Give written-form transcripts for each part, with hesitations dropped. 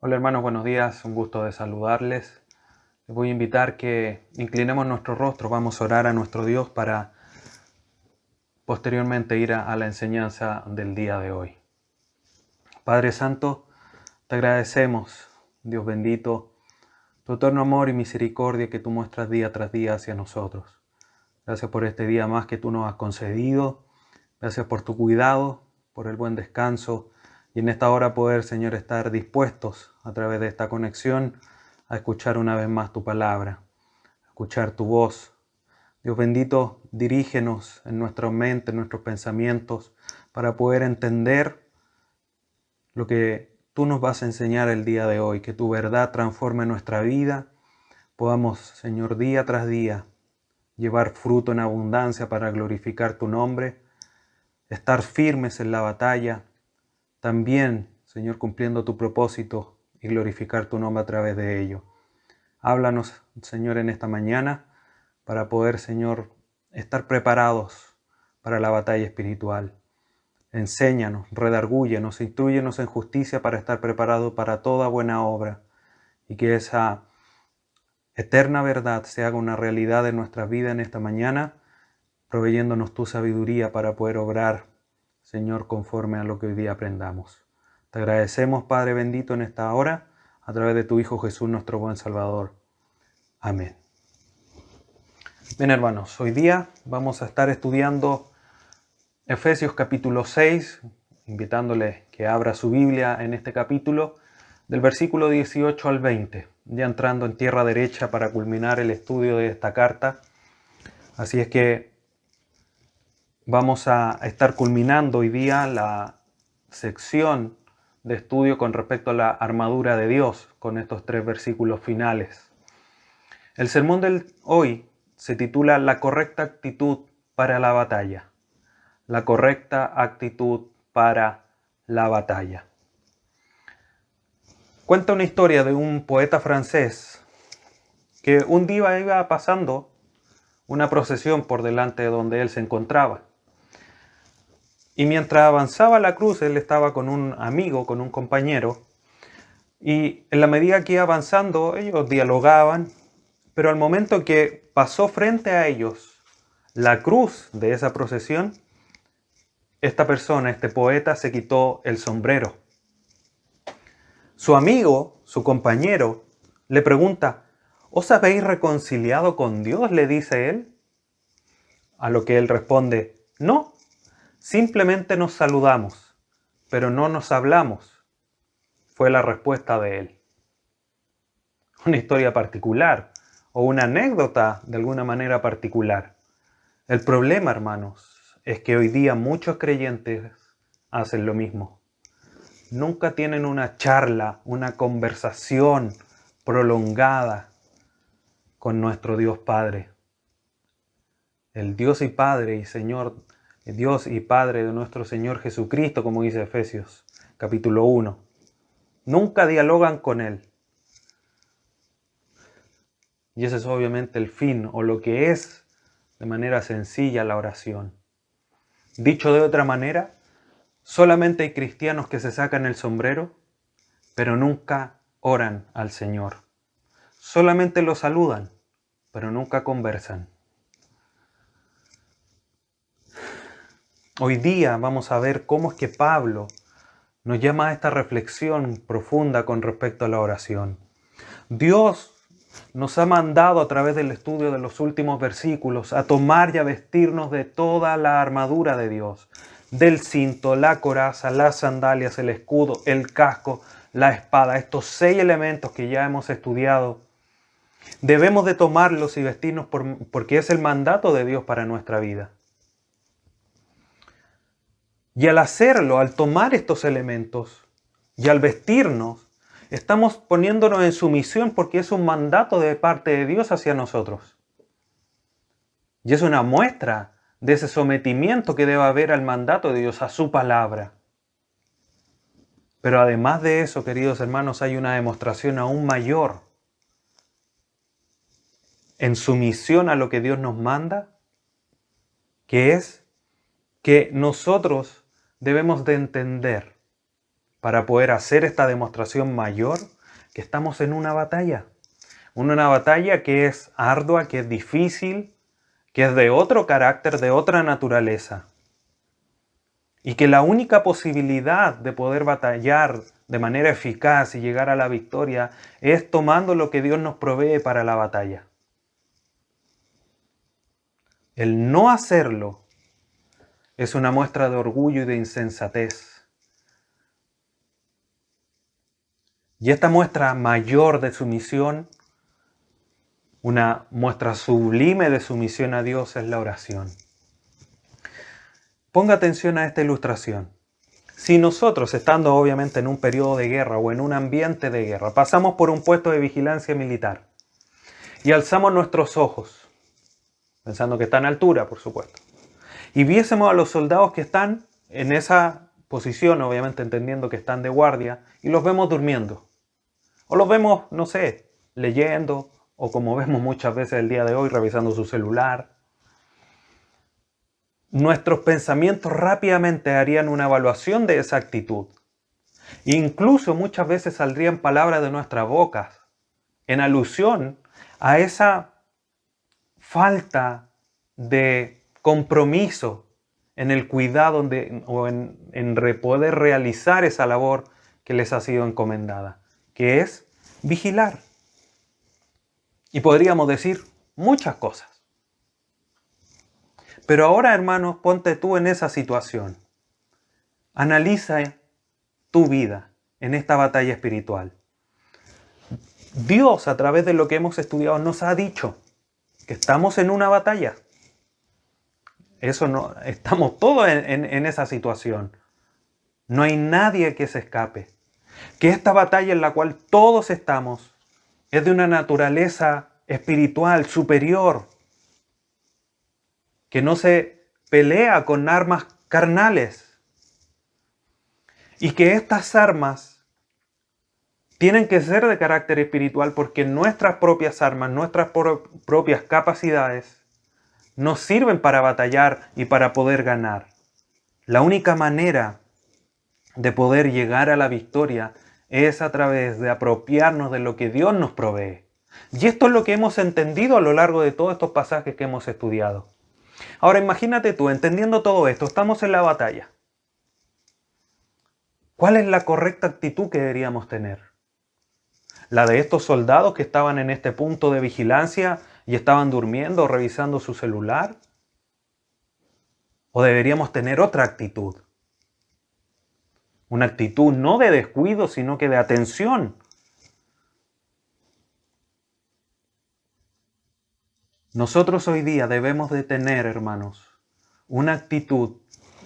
Hola hermanos, buenos días, un gusto de saludarles. Les voy a invitar que inclinemos nuestro rostro, vamos a orar a nuestro Dios para posteriormente ir a la enseñanza del día de hoy. Padre Santo, te agradecemos, Dios bendito, tu eterno amor y misericordia que tú muestras día tras día hacia nosotros. Gracias por este día más que tú nos has concedido, gracias por tu cuidado, por el buen descanso y en esta hora poder, Señor, estar dispuestos a través de esta conexión a escuchar una vez más tu palabra, a escuchar tu voz. Dios bendito, dirígenos en nuestra mente, en nuestros pensamientos, para poder entender lo que tú nos vas a enseñar el día de hoy, que tu verdad transforme nuestra vida, podamos, Señor, día tras día, llevar fruto en abundancia para glorificar tu nombre, estar firmes en la batalla, también, Señor, cumpliendo tu propósito y glorificar tu nombre a través de ello. Háblanos, Señor, en esta mañana para poder, Señor, estar preparados para la batalla espiritual. Enséñanos, redargúyenos, instrúyenos en justicia para estar preparados para toda buena obra y que esa eterna verdad se haga una realidad en nuestra vida en esta mañana, proveyéndonos tu sabiduría para poder obrar, Señor, conforme a lo que hoy día aprendamos. Te agradecemos, Padre bendito, en esta hora, a través de tu Hijo Jesús, nuestro buen Salvador. Amén. Bien, hermanos, hoy día vamos a estar estudiando Efesios capítulo 6, invitándole que abra su Biblia en este capítulo, del versículo 18 al 20, ya entrando en tierra derecha para culminar el estudio de esta carta. Así es que vamos a estar culminando hoy día la sección de estudio con respecto a la armadura de Dios, con estos 3 versículos finales. El sermón de hoy se titula La correcta actitud para la batalla. La correcta actitud para la batalla. Cuenta una historia de un poeta francés que un día iba pasando una procesión por delante de donde él se encontraba. Y mientras avanzaba la cruz, él estaba con un amigo, con un compañero, y en la medida que iba avanzando, ellos dialogaban, pero al momento que pasó frente a ellos la cruz de esa procesión, esta persona, este poeta, se quitó el sombrero. Su amigo, su compañero, le pregunta, ¿os habéis reconciliado con Dios?, le dice él. A lo que él responde, no, simplemente nos saludamos, pero no nos hablamos. Fue la respuesta de él. Una historia particular o una anécdota de alguna manera particular. El problema, hermanos, es que hoy día muchos creyentes hacen lo mismo. Nunca tienen una charla, una conversación prolongada con nuestro Dios Padre. El Dios y Padre y Señor, el Dios y Padre de nuestro Señor Jesucristo, como dice Efesios capítulo 1. Nunca dialogan con Él. Y ese es obviamente el fin, o lo que es de manera sencilla la oración. Dicho de otra manera, solamente hay cristianos que se sacan el sombrero, pero nunca oran al Señor. Solamente lo saludan, pero nunca conversan. Hoy día vamos a ver cómo es que Pablo nos llama a esta reflexión profunda con respecto a la oración. Dios nos ha mandado a través del estudio de los últimos versículos a tomar y a vestirnos de toda la armadura de Dios, del cinto, la coraza, las sandalias, el escudo, el casco, la espada, estos 6 elementos que ya hemos estudiado. Debemos de tomarlos y vestirnos porque es el mandato de Dios para nuestra vida. Y al hacerlo, al tomar estos elementos y al vestirnos, estamos poniéndonos en sumisión porque es un mandato de parte de Dios hacia nosotros. Y es una muestra de ese sometimiento que debe haber al mandato de Dios, a su palabra. Pero además de eso, queridos hermanos, hay una demostración aún mayor en sumisión a lo que Dios nos manda, que es que nosotros debemos de entender para poder hacer esta demostración mayor, que estamos en una batalla. Una batalla que es ardua, que es difícil, que es de otro carácter, de otra naturaleza. Y que la única posibilidad de poder batallar de manera eficaz y llegar a la victoria es tomando lo que Dios nos provee para la batalla. El no hacerlo es una muestra de orgullo y de insensatez. Y esta muestra mayor de sumisión, una muestra sublime de sumisión a Dios, es la oración. Ponga atención a esta ilustración. Si nosotros, estando obviamente en un periodo de guerra o en un ambiente de guerra, pasamos por un puesto de vigilancia militar y alzamos nuestros ojos, pensando que está en altura, por supuesto, y viésemos a los soldados que están en esa posición, obviamente entendiendo que están de guardia, y los vemos durmiendo. O los vemos, no sé, leyendo, o como vemos muchas veces el día de hoy, revisando su celular. Nuestros pensamientos rápidamente harían una evaluación de esa actitud. Incluso muchas veces saldrían palabras de nuestras bocas en alusión a esa falta de compromiso en el cuidado o en poder realizar esa labor que les ha sido encomendada, que es vigilar. Y podríamos decir muchas cosas. Pero ahora, hermanos, ponte tú en esa situación. Analiza tu vida en esta batalla espiritual. Dios, a través de lo que hemos estudiado, nos ha dicho que estamos en una batalla. Eso no, estamos todos en esa situación. No hay nadie que se escape. Que esta batalla en la cual todos estamos es de una naturaleza espiritual superior, que no se pelea con armas carnales, y que estas armas tienen que ser de carácter espiritual, porque nuestras propias armas, nuestras propias capacidades nos sirven para batallar y para poder ganar. La única manera de poder llegar a la victoria es a través de apropiarnos de lo que Dios nos provee. Y esto es lo que hemos entendido a lo largo de todos estos pasajes que hemos estudiado. Ahora imagínate tú, entendiendo todo esto, estamos en la batalla. ¿Cuál es la correcta actitud que deberíamos tener? ¿La de estos soldados que estaban en este punto de vigilancia y estaban durmiendo o revisando su celular? ¿O deberíamos tener otra actitud? Una actitud no de descuido, sino que de atención. Nosotros hoy día debemos de tener, hermanos, una actitud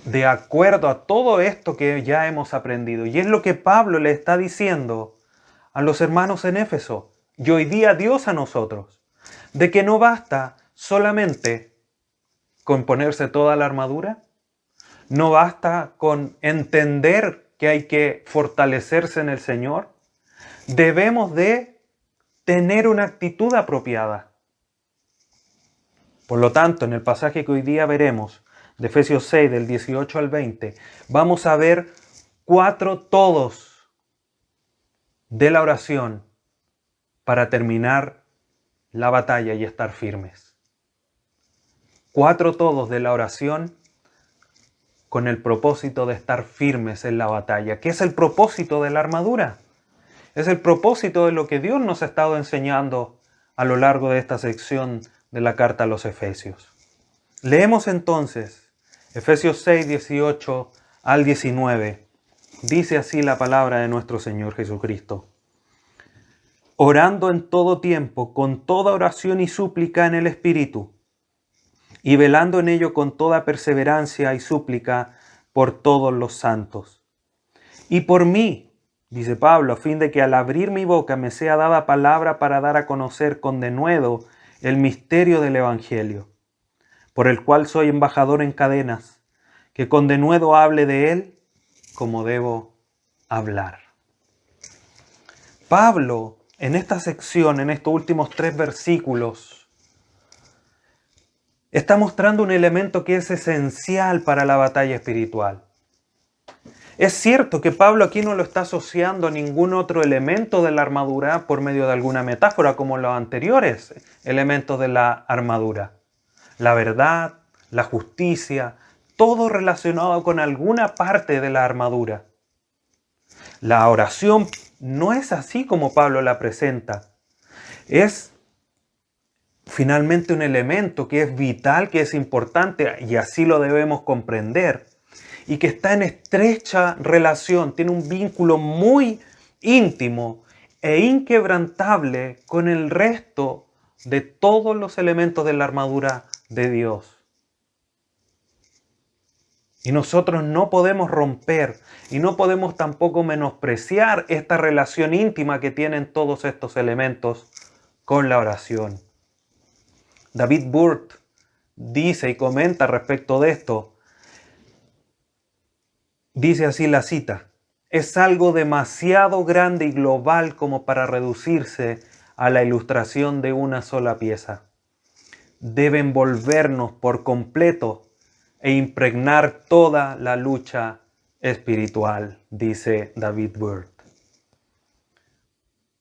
de acuerdo a todo esto que ya hemos aprendido. Y es lo que Pablo le está diciendo a los hermanos en Éfeso y hoy día Dios a nosotros, de que no basta solamente con ponerse toda la armadura, no basta con entender que hay que fortalecerse en el Señor, debemos de tener una actitud apropiada. Por lo tanto, en el pasaje que hoy día veremos, de Efesios 6, del 18 al 20, vamos a ver 4 todos de la oración para terminar la batalla y estar firmes. 4 todos de la oración con el propósito de estar firmes en la batalla. ¿Qué es el propósito de la armadura? Es el propósito de lo que Dios nos ha estado enseñando a lo largo de esta sección de la carta a los Efesios. Leemos entonces Efesios 6, 18 al 19. Dice así la palabra de nuestro Señor Jesucristo. Orando en todo tiempo, con toda oración y súplica en el Espíritu, y velando en ello con toda perseverancia y súplica por todos los santos. Y por mí, dice Pablo, a fin de que al abrir mi boca me sea dada palabra para dar a conocer con denuedo el misterio del Evangelio, por el cual soy embajador en cadenas, que con denuedo hable de él como debo hablar. Pablo, en esta sección, en estos últimos 3 versículos, está mostrando un elemento que es esencial para la batalla espiritual. Es cierto que Pablo aquí no lo está asociando a ningún otro elemento de la armadura por medio de alguna metáfora como los anteriores elementos de la armadura. La verdad, la justicia, todo relacionado con alguna parte de la armadura. La oración no es así como Pablo la presenta. Es finalmente un elemento que es vital, que es importante y así lo debemos comprender. Y que está en estrecha relación, tiene un vínculo muy íntimo e inquebrantable con el resto de todos los elementos de la armadura de Dios. Y nosotros no podemos romper y no podemos tampoco menospreciar esta relación íntima que tienen todos estos elementos con la oración. David Burt dice y comenta respecto de esto. Dice así la cita: es algo demasiado grande y global como para reducirse a la ilustración de una sola pieza. Debe envolvernos por completo e impregnar toda la lucha espiritual, dice David Burt.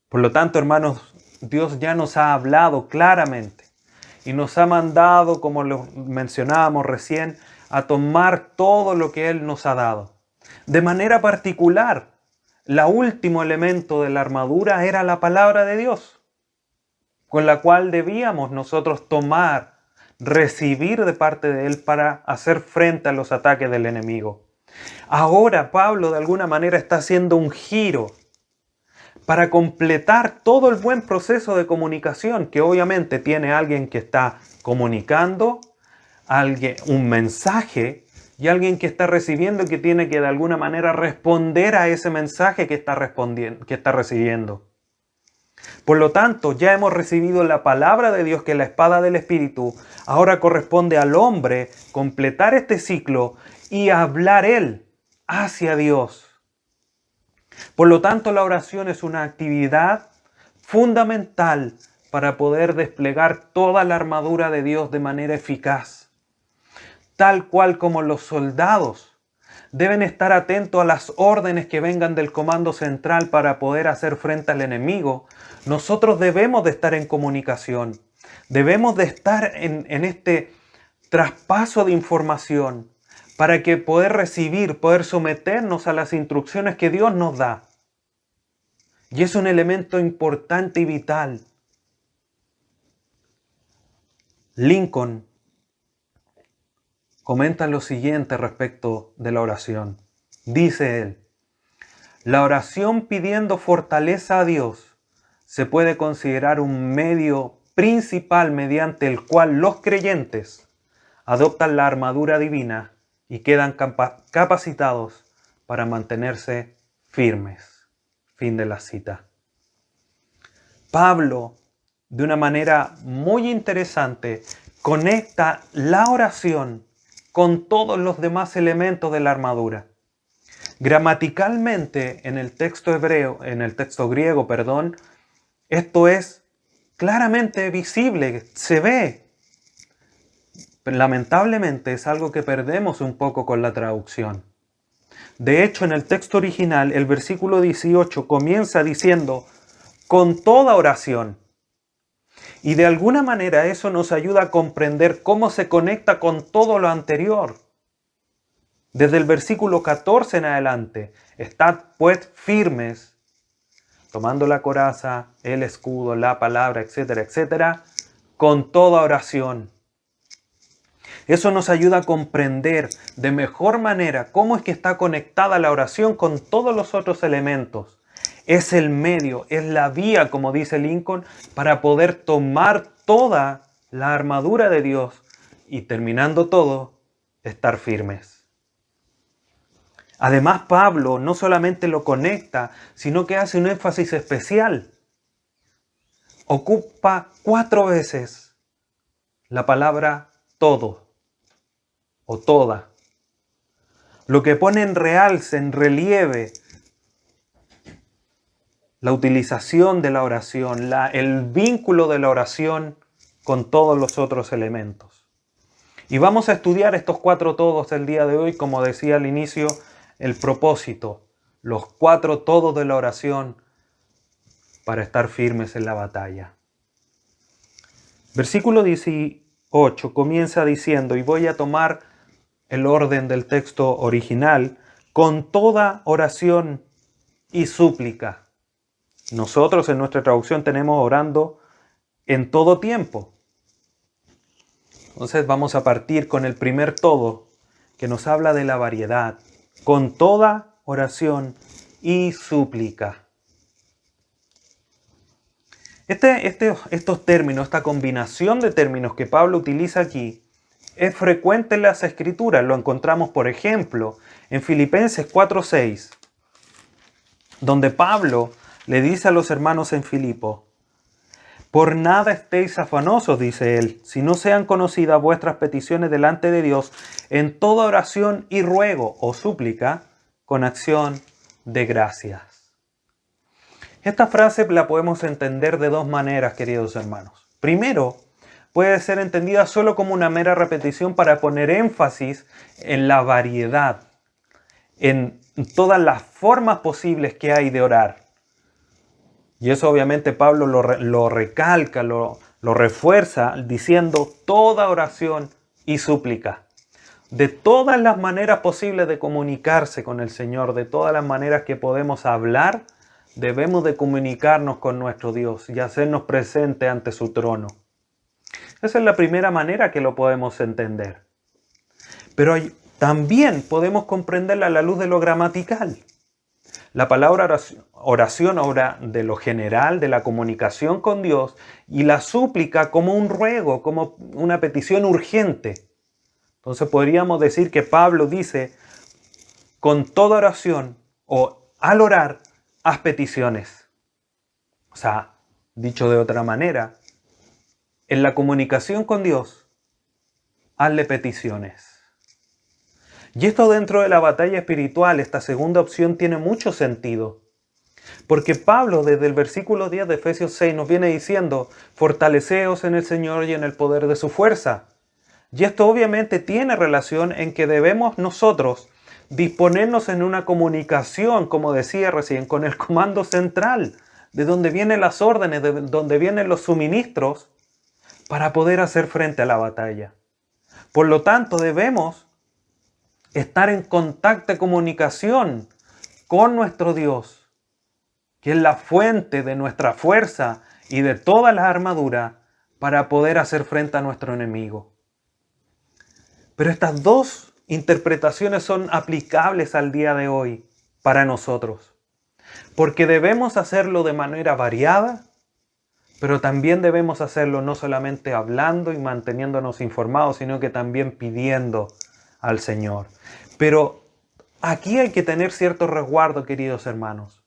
Por lo tanto, hermanos, Dios ya nos ha hablado claramente y nos ha mandado, como lo mencionábamos recién, a tomar todo lo que Él nos ha dado. De manera particular, el último elemento de la armadura era la palabra de Dios, con la cual debíamos nosotros tomar, recibir de parte de Él para hacer frente a los ataques del enemigo. Ahora Pablo de alguna manera está haciendo un giro para completar todo el buen proceso de comunicación que obviamente tiene alguien que está comunicando, un mensaje, y alguien que está recibiendo y que tiene que de alguna manera responder a ese mensaje que está recibiendo. Por lo tanto, ya hemos recibido la palabra de Dios, que es la espada del Espíritu. Ahora corresponde al hombre completar este ciclo y hablar él hacia Dios. Por lo tanto, la oración es una actividad fundamental para poder desplegar toda la armadura de Dios de manera eficaz. Tal cual como los soldados deben estar atentos a las órdenes que vengan del comando central para poder hacer frente al enemigo, nosotros debemos de estar en comunicación. Debemos de estar en este traspaso de información para que poder recibir, poder someternos a las instrucciones que Dios nos da. Y es un elemento importante y vital. Lincoln comenta lo siguiente respecto de la oración. Dice él: la oración pidiendo fortaleza a Dios se puede considerar un medio principal mediante el cual los creyentes adoptan la armadura divina y quedan capacitados para mantenerse firmes. Fin de la cita. Pablo, de una manera muy interesante, conecta la oración con todos los demás elementos de la armadura. Gramaticalmente, en el texto griego, esto es claramente visible, se ve. Lamentablemente es algo que perdemos un poco con la traducción. De hecho, en el texto original, el versículo 18 comienza diciendo: con toda oración. Y de alguna manera eso nos ayuda a comprender cómo se conecta con todo lo anterior. Desde el versículo 14 en adelante: estad pues firmes, tomando la coraza, el escudo, la palabra, etcétera, etcétera, con toda oración. Eso nos ayuda a comprender de mejor manera cómo es que está conectada la oración con todos los otros elementos. Es el medio, es la vía, como dice Lincoln, para poder tomar toda la armadura de Dios y, terminando todo, estar firmes. Además, Pablo no solamente lo conecta, sino que hace un énfasis especial. Ocupa 4 veces la palabra todo o toda, lo que pone en realce, en relieve, la utilización de la oración, el vínculo de la oración con todos los otros elementos. Y vamos a estudiar estos 4 todos el día de hoy, como decía al inicio, el propósito, los 4 todos de la oración para estar firmes en la batalla. Versículo 18 comienza diciendo, y voy a tomar el orden del texto original, con toda oración y súplica. Nosotros en nuestra traducción tenemos orando en todo tiempo. Entonces vamos a partir con el primer todo, que nos habla de la variedad, con toda oración y súplica. Estos términos, esta combinación de términos que Pablo utiliza aquí, es frecuente en las Escrituras. Lo encontramos, por ejemplo, en Filipenses 4:6, donde Pablo le dice a los hermanos en Filipo, por nada estéis afanosos, dice él, si no sean conocidas vuestras peticiones delante de Dios en toda oración y ruego o súplica con acción de gracias. Esta frase la podemos entender de 2 maneras, queridos hermanos. Primero, puede ser entendida solo como una mera repetición para poner énfasis en la variedad, en todas las formas posibles que hay de orar. Y eso obviamente Pablo lo recalca, lo refuerza diciendo toda oración y súplica. De todas las maneras posibles de comunicarse con el Señor, de todas las maneras que podemos hablar, debemos de comunicarnos con nuestro Dios y hacernos presente ante su trono. Esa es la primera manera que lo podemos entender. Pero también podemos comprenderla a la luz de lo gramatical. La palabra oración habla de lo general, de la comunicación con Dios, y la súplica como un ruego, como una petición urgente. Entonces podríamos decir que Pablo dice, con toda oración o al orar, haz peticiones. O sea, dicho de otra manera, en la comunicación con Dios, hazle peticiones. Y esto dentro de la batalla espiritual, esta segunda opción tiene mucho sentido. Porque Pablo desde el versículo 10 de Efesios 6 nos viene diciendo, fortaleceos en el Señor y en el poder de su fuerza. Y esto obviamente tiene relación en que debemos nosotros disponernos en una comunicación, como decía recién, con el comando central, de donde vienen las órdenes, de donde vienen los suministros, para poder hacer frente a la batalla. Por lo tanto, debemos estar en contacto y comunicación con nuestro Dios, que es la fuente de nuestra fuerza y de toda la armadura para poder hacer frente a nuestro enemigo. Pero estas 2 interpretaciones son aplicables al día de hoy para nosotros, porque debemos hacerlo de manera variada, pero también debemos hacerlo no solamente hablando y manteniéndonos informados, sino que también pidiendo al Señor. Pero aquí hay que tener cierto resguardo, queridos hermanos.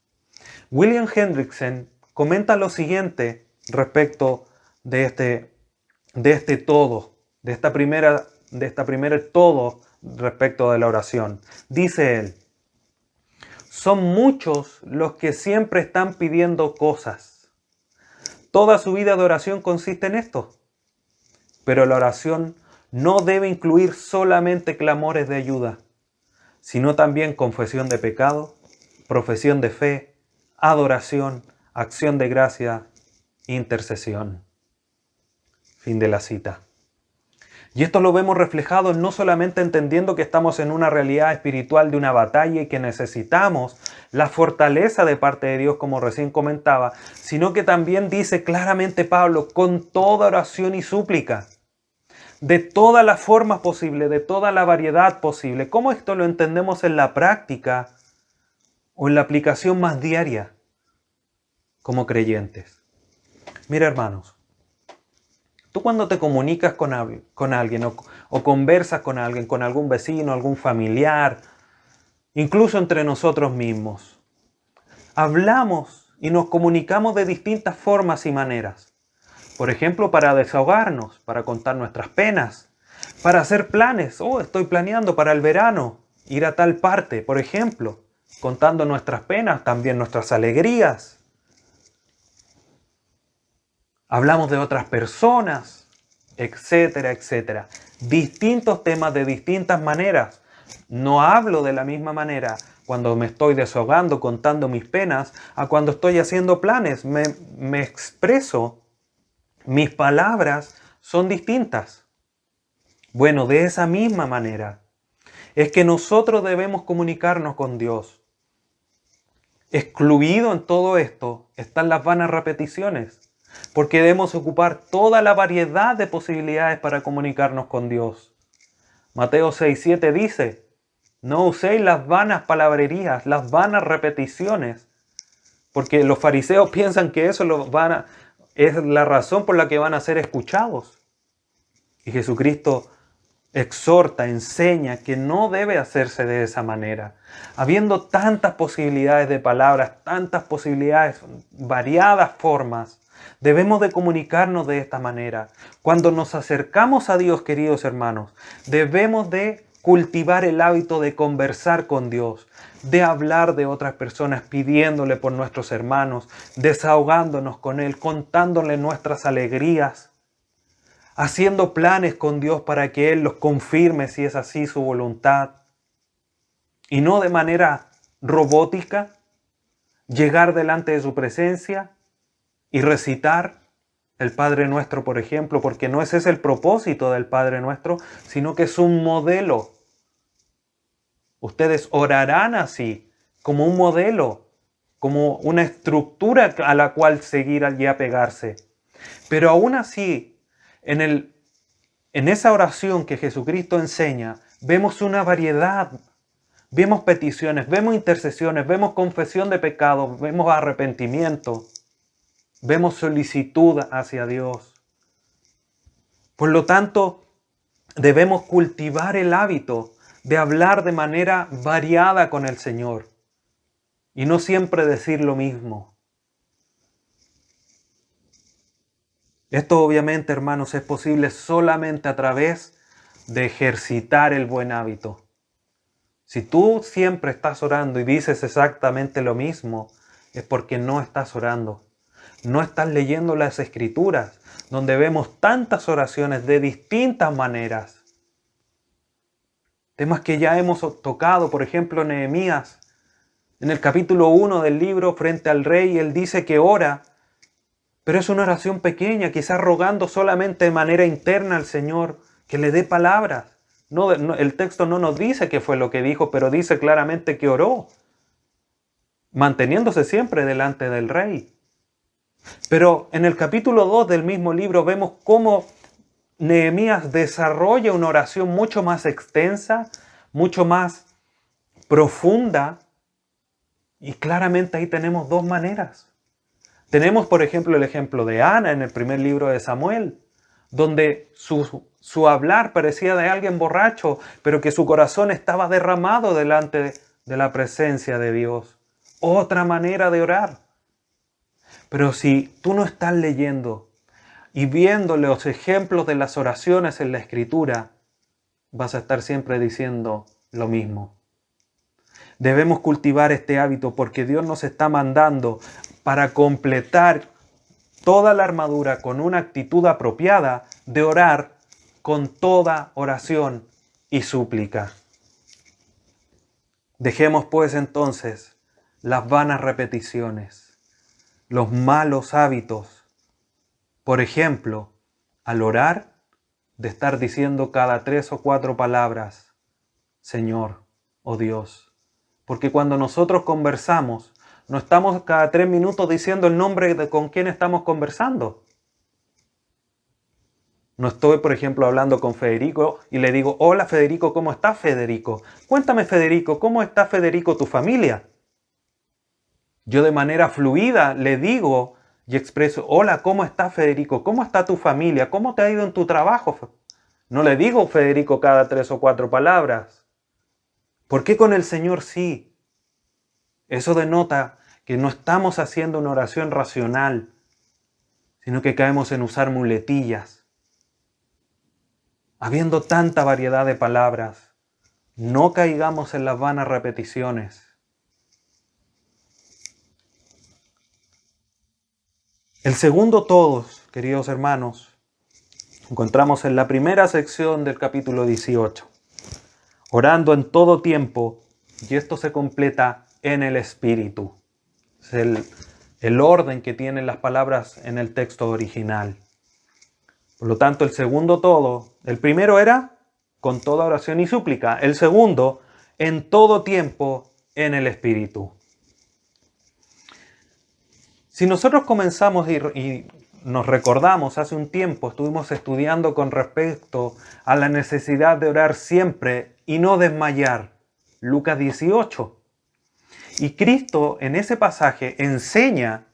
William Hendrickson comenta lo siguiente respecto de este todo, de esta primera todo respecto de la oración. Dice él, son muchos los que siempre están pidiendo cosas. Toda su vida de oración consiste en esto. Pero la oración no debe incluir solamente clamores de ayuda, sino también confesión de pecado, profesión de fe, adoración, acción de gracia, intercesión. Fin de la cita. Y esto lo vemos reflejado no solamente entendiendo que estamos en una realidad espiritual de una batalla y que necesitamos la fortaleza de parte de Dios, como recién comentaba, sino que también dice claramente Pablo, con toda oración y súplica, de todas las formas posibles, de toda la variedad posible. ¿Cómo esto lo entendemos en la práctica o en la aplicación más diaria como creyentes? Mira, hermanos, tú cuando te comunicas con alguien o conversas con alguien, con algún vecino, algún familiar, incluso entre nosotros mismos, hablamos y nos comunicamos de distintas formas y maneras. Por ejemplo, para desahogarnos, para contar nuestras penas, para hacer planes. Estoy planeando para el verano ir a tal parte, por ejemplo, contando nuestras penas, también nuestras alegrías. Hablamos de otras personas, etcétera, etcétera. Distintos temas de distintas maneras. No hablo de la misma manera cuando me estoy desahogando, contando mis penas, a cuando estoy haciendo planes. Me expreso, mis palabras son distintas. Bueno, de esa misma manera es que nosotros debemos comunicarnos con Dios. Excluido en todo esto están las vanas repeticiones, porque debemos ocupar toda la variedad de posibilidades para comunicarnos con Dios. Mateo 6:7 dice: no uséis las vanas palabrerías, las vanas repeticiones, porque los fariseos piensan que eso es la razón por la que van a ser escuchados. Y Jesucristo exhorta, enseña que no debe hacerse de esa manera. Habiendo tantas posibilidades de palabras, tantas posibilidades, variadas formas, debemos de comunicarnos de esta manera. Cuando nos acercamos a Dios, queridos hermanos, debemos de cultivar el hábito de conversar con Dios, de hablar de otras personas, pidiéndole por nuestros hermanos, desahogándonos con Él, contándole nuestras alegrías, haciendo planes con Dios para que Él los confirme si es así su voluntad. Y no de manera robótica, llegar delante de su presencia y recitar el Padre Nuestro, por ejemplo, porque no ese es el propósito del Padre Nuestro, sino que es un modelo. Ustedes orarán así, como un modelo, como una estructura a la cual seguir y apegarse. Pero aún así, en esa oración que Jesucristo enseña, vemos una variedad, vemos peticiones, vemos intercesiones, vemos confesión de pecados, vemos arrepentimiento, vemos solicitud hacia Dios. Por lo tanto, debemos cultivar el hábito de hablar de manera variada con el Señor y no siempre decir lo mismo. Esto obviamente, hermanos, es posible solamente a través de ejercitar el buen hábito. Si tú siempre estás orando y dices exactamente lo mismo, es porque no estás orando. No estás leyendo las Escrituras, donde vemos tantas oraciones de distintas maneras. Temas que ya hemos tocado, por ejemplo, Nehemías. En el capítulo 1 del libro, frente al rey, él dice que ora, pero es una oración pequeña, quizás rogando solamente de manera interna al Señor que le dé palabras. El texto no nos dice qué fue lo que dijo, pero dice claramente que oró, manteniéndose siempre delante del rey. Pero en el capítulo 2 del mismo libro vemos cómo Nehemías desarrolla una oración mucho más extensa, mucho más profunda, y claramente ahí tenemos dos maneras. Tenemos, por ejemplo, el ejemplo de Ana en el primer libro de Samuel, donde su hablar parecía de alguien borracho, pero que su corazón estaba derramado delante de la presencia de Dios. Otra manera de orar. Pero si tú no estás leyendo y viendo los ejemplos de las oraciones en la Escritura, vas a estar siempre diciendo lo mismo. Debemos cultivar este hábito porque Dios nos está mandando para completar toda la armadura con una actitud apropiada de orar con toda oración y súplica. Dejemos pues entonces las vanas repeticiones, los malos hábitos. Por ejemplo, al orar, de estar diciendo cada 3 o 4 palabras, Señor o Dios. Porque cuando nosotros conversamos, no estamos cada 3 minutos diciendo el nombre de con quién estamos conversando. No estoy, por ejemplo, hablando con Federico y le digo, hola Federico, ¿cómo estás Federico? Cuéntame Federico, ¿cómo está Federico tu familia? Yo de manera fluida le digo y expreso, hola, ¿cómo está Federico? ¿Cómo está tu familia? ¿Cómo te ha ido en tu trabajo? No le digo Federico cada 3 o 4 palabras. ¿Por qué con el Señor sí? Eso denota que no estamos haciendo una oración racional, sino que caemos en usar muletillas. Habiendo tanta variedad de palabras, no caigamos en las vanas repeticiones. El segundo todos, queridos hermanos, encontramos en la primera sección del capítulo 18. Orando en todo tiempo y esto se completa en el Espíritu. Es el orden que tienen las palabras en el texto original. Por lo tanto, el segundo todo, el primero era con toda oración y súplica. El segundo, en todo tiempo en el Espíritu. Si nosotros comenzamos y nos recordamos, hace un tiempo estuvimos estudiando con respecto a la necesidad de orar siempre y no desmayar. Lucas 18. Y Cristo en ese pasaje enseña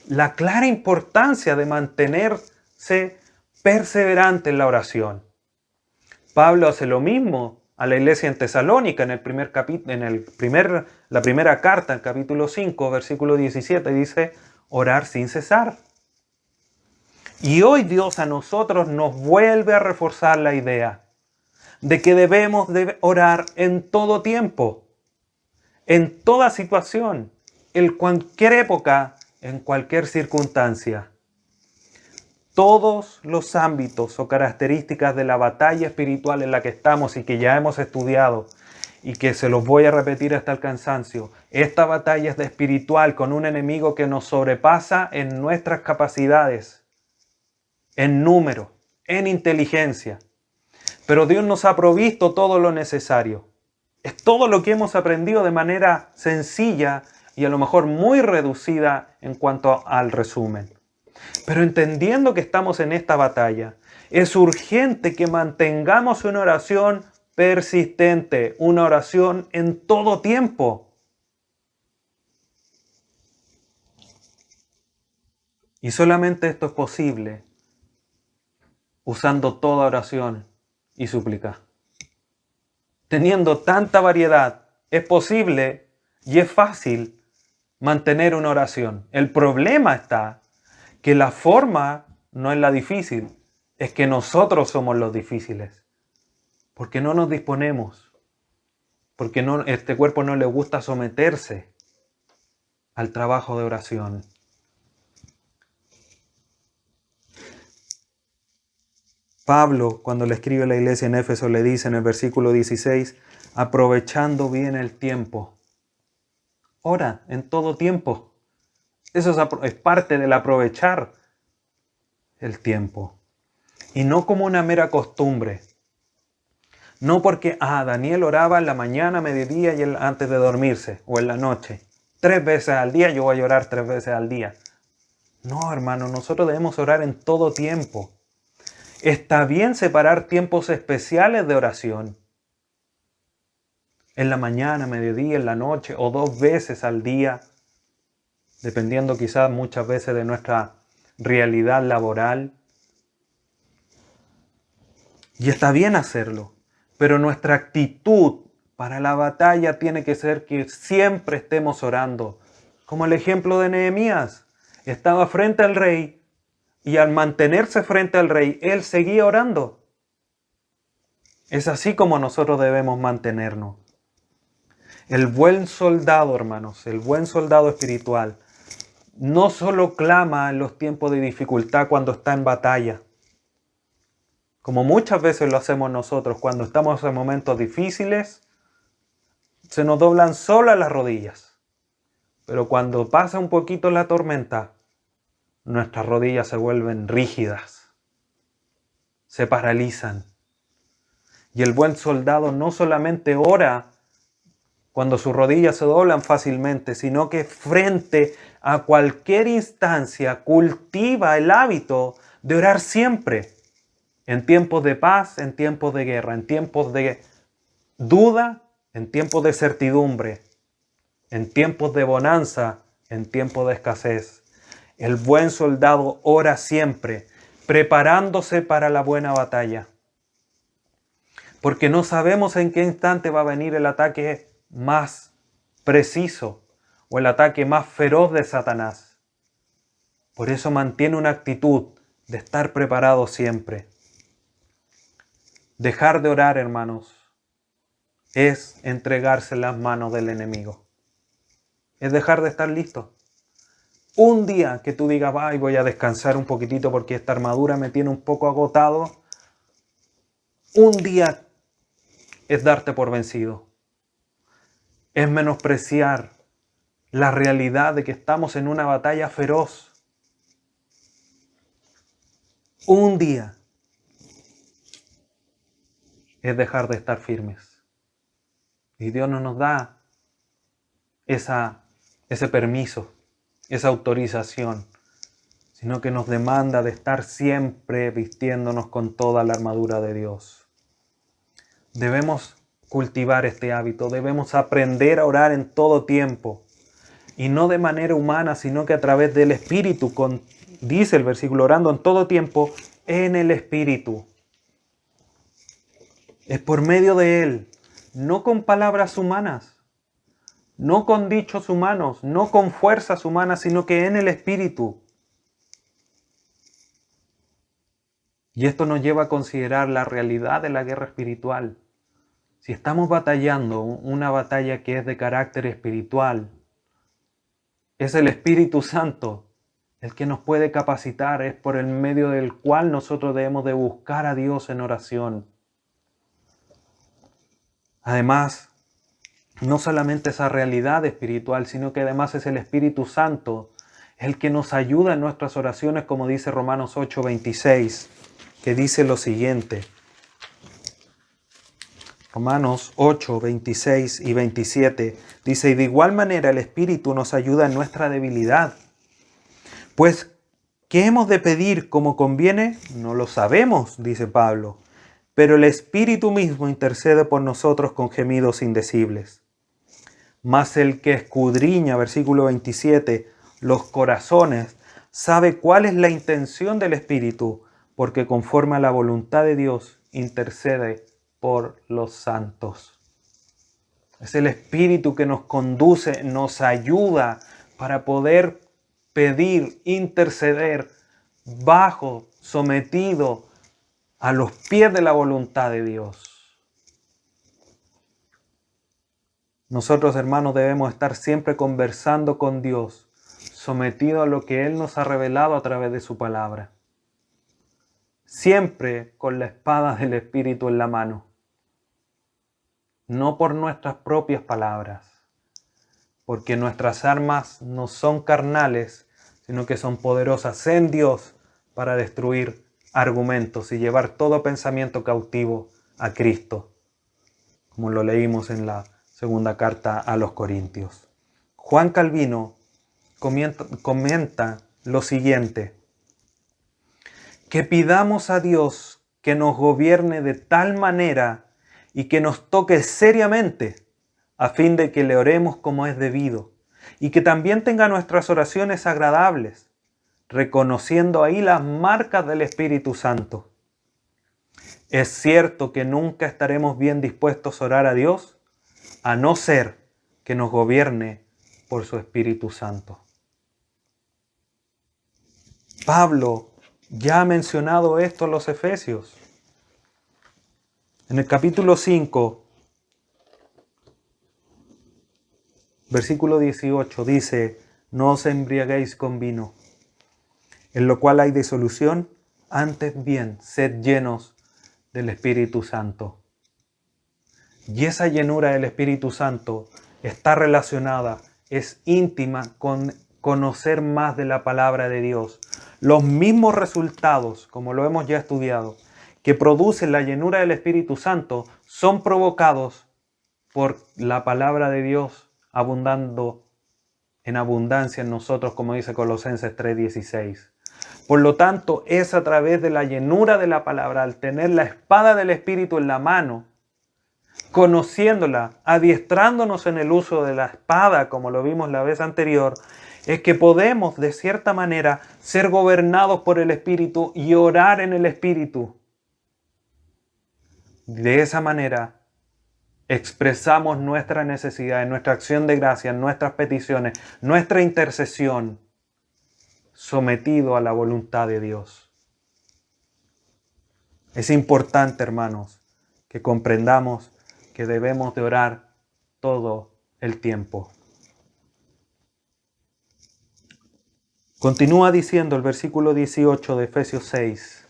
la clara importancia de mantenerse perseverante en la oración. Pablo hace lo mismo a la iglesia en Tesalónica en la primera carta, el capítulo 5, versículo 17, dice: orar sin cesar. Y hoy Dios a nosotros nos vuelve a reforzar la idea de que debemos de orar en todo tiempo, en toda situación, en cualquier época, en cualquier circunstancia. Todos los ámbitos o características de la batalla espiritual en la que estamos y que ya hemos estudiado y que se los voy a repetir hasta el cansancio. Esta batalla es de espiritual con un enemigo que nos sobrepasa en nuestras capacidades, en número, en inteligencia. Pero Dios nos ha provisto todo lo necesario. Es todo lo que hemos aprendido de manera sencilla y a lo mejor muy reducida en cuanto al resumen. Pero entendiendo que estamos en esta batalla, es urgente que mantengamos una oración persistente, una oración en todo tiempo. Y solamente esto es posible usando toda oración y súplica. Teniendo tanta variedad, es posible y es fácil mantener una oración. El problema está que la forma no es la difícil, es que nosotros somos los difíciles. Porque no nos disponemos, porque este cuerpo no le gusta someterse al trabajo de oración. Pablo, cuando le escribe a la iglesia en Éfeso, le dice en el versículo 16, aprovechando bien el tiempo. Ora en todo tiempo. Eso es parte del aprovechar el tiempo. Y no como una mera costumbre. No porque, Daniel oraba en la mañana, mediodía y antes de dormirse, o en la noche. 3 veces al día, yo voy a orar 3 veces al día. No, hermano, nosotros debemos orar en todo tiempo. Está bien separar tiempos especiales de oración. En la mañana, mediodía, en la noche, o 2 veces al día, dependiendo quizás muchas veces de nuestra realidad laboral. Y está bien hacerlo, pero nuestra actitud para la batalla tiene que ser que siempre estemos orando. Como el ejemplo de Nehemías. Estaba frente al rey y al mantenerse frente al rey, él seguía orando. Es así como nosotros debemos mantenernos. El buen soldado, hermanos, el buen soldado espiritual, no solo clama en los tiempos de dificultad cuando está en batalla, como muchas veces lo hacemos nosotros cuando estamos en momentos difíciles, se nos doblan solas las rodillas. Pero cuando pasa un poquito la tormenta, nuestras rodillas se vuelven rígidas, se paralizan. Y el buen soldado no solamente ora cuando sus rodillas se doblan fácilmente, sino que frente a cualquier instancia cultiva el hábito de orar siempre, en tiempos de paz, en tiempos de guerra, en tiempos de duda, en tiempos de certidumbre, en tiempos de bonanza, en tiempos de escasez. El buen soldado ora siempre, preparándose para la buena batalla. Porque no sabemos en qué instante va a venir el ataque más preciso o el ataque más feroz de Satanás. Por eso mantiene una actitud de estar preparado siempre. Dejar de orar, hermanos, es entregarse en las manos del enemigo. Es dejar de estar listo. Un día que tú digas, voy a descansar un poquitito porque esta armadura me tiene un poco agotado. Un día es darte por vencido. es menospreciar la realidad de que estamos en una batalla feroz. Un día es dejar de estar firmes. Y Dios no nos da ese permiso, esa autorización, sino que nos demanda de estar siempre vistiéndonos con toda la armadura de Dios. Debemos cultivar este hábito, debemos aprender a orar en todo tiempo, y no de manera humana, sino que a través del Espíritu, dice el versículo, orando en todo tiempo en el Espíritu. Es por medio de Él, no con palabras humanas, no con dichos humanos, no con fuerzas humanas, sino que en el Espíritu. Y esto nos lleva a considerar la realidad de la guerra espiritual. Si estamos batallando una batalla que es de carácter espiritual, es el Espíritu Santo el que nos puede capacitar, es por el medio del cual nosotros debemos de buscar a Dios en oración. Además, no solamente esa realidad espiritual, sino que además es el Espíritu Santo el que nos ayuda en nuestras oraciones, como dice Romanos 8:26, que dice lo siguiente. Romanos 8, 26 y 27 dice, y de igual manera el Espíritu nos ayuda en nuestra debilidad. Pues, ¿qué hemos de pedir como conviene? No lo sabemos, dice Pablo, pero el Espíritu mismo intercede por nosotros con gemidos indecibles. Mas el que escudriña, versículo 27, los corazones, sabe cuál es la intención del Espíritu, porque conforme a la voluntad de Dios intercede por los santos. Es el Espíritu que nos conduce, nos ayuda para poder pedir, interceder bajo, sometido a los pies de la voluntad de Dios. Nosotros, hermanos, debemos estar siempre conversando con Dios, sometido a lo que Él nos ha revelado a través de su palabra. Siempre con la espada del Espíritu en la mano. No por nuestras propias palabras, porque nuestras armas no son carnales, sino que son poderosas en Dios para destruir argumentos y llevar todo pensamiento cautivo a Cristo, como lo leímos en la segunda carta a los Corintios. Juan Calvino comenta lo siguiente: que pidamos a Dios que nos gobierne de tal manera y que nos toque seriamente, a fin de que le oremos como es debido, y que también tenga nuestras oraciones agradables, reconociendo ahí las marcas del Espíritu Santo. Es cierto que nunca estaremos bien dispuestos a orar a Dios, a no ser que nos gobierne por su Espíritu Santo. Pablo ya ha mencionado esto en los Efesios. En el capítulo 5, versículo 18 dice, no os embriaguéis con vino, en lo cual hay disolución, antes bien, sed llenos del Espíritu Santo. Y esa llenura del Espíritu Santo está relacionada, es íntima con conocer más de la palabra de Dios. Los mismos resultados, como lo hemos ya estudiado, que produce la llenura del Espíritu Santo son provocados por la palabra de Dios abundando en abundancia en nosotros, como dice Colosenses 3:16. Por lo tanto, es a través de la llenura de la palabra, al tener la espada del Espíritu en la mano, conociéndola, adiestrándonos en el uso de la espada, como lo vimos la vez anterior, es que podemos, de cierta manera, ser gobernados por el Espíritu y orar en el Espíritu. De esa manera, expresamos nuestra necesidad, nuestra acción de gracia, nuestras peticiones, nuestra intercesión, sometido a la voluntad de Dios. Es importante, hermanos, que comprendamos que debemos de orar todo el tiempo. Continúa diciendo el versículo 18 de Efesios 6.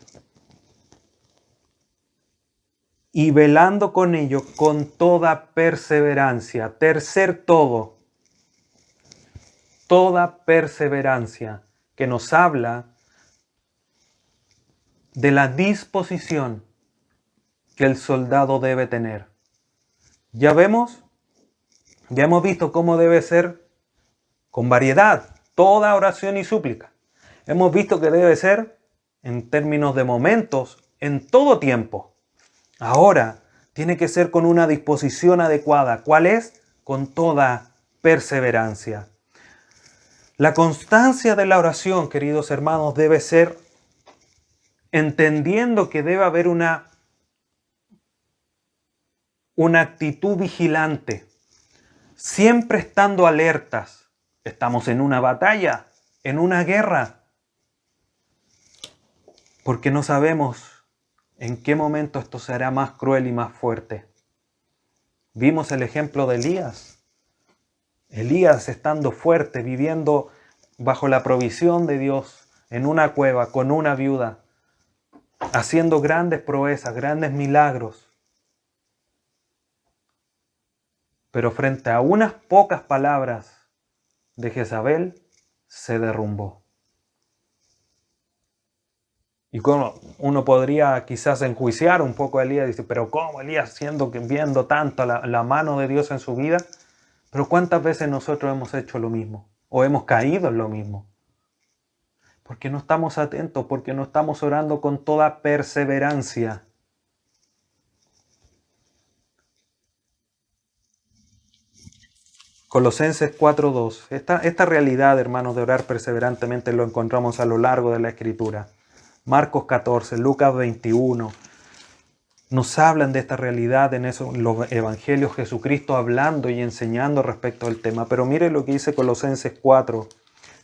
y velando con ello con toda perseverancia. Tercer todo, toda perseverancia, que nos habla de la disposición que el soldado debe tener. Ya hemos visto cómo debe ser con variedad, toda oración y súplica. Hemos visto que debe ser en términos de momentos, en todo tiempo. Ahora, tiene que ser con una disposición adecuada. ¿Cuál es? Con toda perseverancia. La constancia de la oración, queridos hermanos, debe ser entendiendo que debe haber una actitud vigilante, siempre estando alertas. Estamos en una batalla, en una guerra, porque no sabemos en qué momento esto será más cruel y más fuerte. Vimos el ejemplo de Elías. Elías estando fuerte, viviendo bajo la provisión de Dios, en una cueva, con una viuda, haciendo grandes proezas, grandes milagros. Pero frente a unas pocas palabras de Jezabel, se derrumbó. Y como uno podría quizás enjuiciar un poco a Elías, dice, pero ¿cómo Elías viendo tanto la mano de Dios en su vida? Pero ¿cuántas veces nosotros hemos hecho lo mismo? ¿O hemos caído en lo mismo? Porque no estamos atentos, porque no estamos orando con toda perseverancia. Colosenses 4:2. Esta realidad, hermanos, de orar perseverantemente lo encontramos a lo largo de la Escritura. Marcos 14, Lucas 21. Nos hablan de esta realidad en los evangelios, Jesucristo hablando y enseñando respecto al tema. Pero mire lo que dice Colosenses 4,